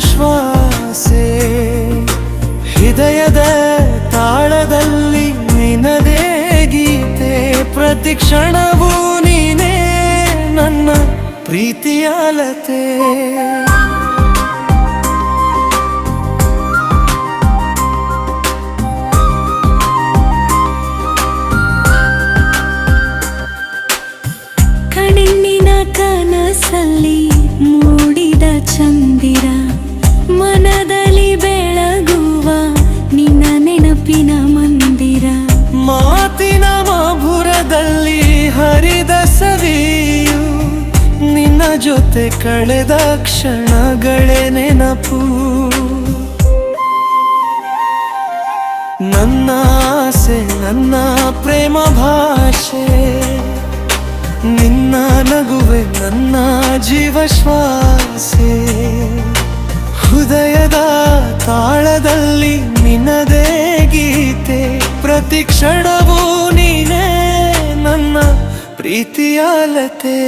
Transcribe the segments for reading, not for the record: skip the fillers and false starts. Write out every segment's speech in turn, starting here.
ಶ್ವಾಸೆ. ಹೃದಯದ ತಾಳದಲ್ಲಿ ನಿನದೇ ಗೀತೆ, ಪ್ರತಿ ಕ್ಷಣವೂ ನೀನೇ ನನ್ನ ಪ್ರೀತಿಯ ಅಲತೆ. ಕಣ್ಣಿನ ಕನಸಲ್ಲಿ ಮೂಡಿದ ಚಂದಿರ, ಮನದಲ್ಲಿ ಬೆಳಗುವ ನಿನ್ನ ನೆನಪಿನ ಮಂದಿರ. ಮಾತಿನ ಮಧುರದಲ್ಲಿ ಹರಿದ ಸವಿಯು, ನಿನ್ನ ಜೊತೆ ಕಳೆದ ಕ್ಷಣಗಳೇ ನೆನಪು. ನನ್ನ ಆಸೆ ನನ್ನ ಪ್ರೇಮ ಭಾಷೆ, ನಿನ್ನ ನಗುವೆ ನನ್ನ ಜೀವ ಶ್ವಾಸೆ. ಹೃದಯದ ತಾಳದಲ್ಲಿ ನಿನ್ನದೇ ಗೀತೆ, ಪ್ರತಿ ಕ್ಷಣವೂ ನೀನೇ ನನ್ನ ಪ್ರೀತಿಯ ಅಲತೆ.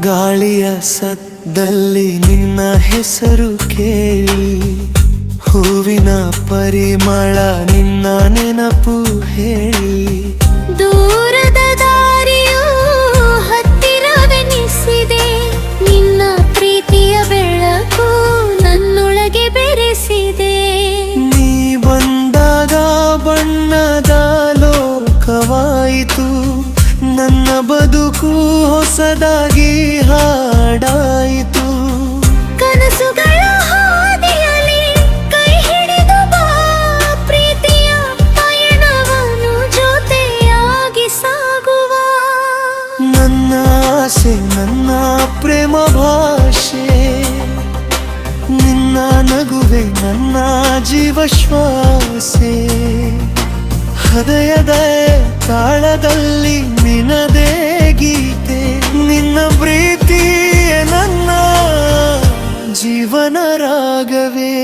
ಗಾಳಿಯ ಸದ್ದಲ್ಲಿ ನಿನ್ನ ಹೆಸರು ಕೇಳಿ, ಹೂವಿನ ಪರಿಮಳ ನಿನ್ನ ನೆನಪು ಹೇಳಿ. ದೂರದ ದಾರಿಯು ಹತ್ತಿರವೆನಿಸಿದೆ, ನಿನ್ನ ಪ್ರೀತಿಯ ಬೆಳಕು ನನ್ನೊಳಗೆ ಬೆರೆಸಿದೆ. ನೀ ಬಂದಾಗ ಬಣ್ಣದ ಲೋಕವಾಯಿತು, ನನ್ನ ಬದುಕು ಹೊಸದಾಗಿ ಹಾಡಾಯಿತು. ಕನಸುಗಳ ಹಾದಿಯಲ್ಲಿ ಕೈ ಹಿಡಿದು ಬಾ, ಪ್ರೀತಿಯ ಪಯಣವನ್ನು ಜೊತೆಯಾಗಿ ಸಾಗುವ. ನನ್ನ ಆಸೆ ನನ್ನ ಪ್ರೇಮ ಭಾಷೆ, ನಿನ್ನ ನಗುವೆ ನನ್ನ ಜೀವ ಶ್ವಾಸೆ. ಹೃದಯದ ತಾಳದಲ್ಲಿ ನಿನ್ನದೇ ಗೀತೆ, ನಿನ್ನ ಪ್ರೀತಿಯೇ ನನ್ನ ಜೀವನ ರಾಗವೇ.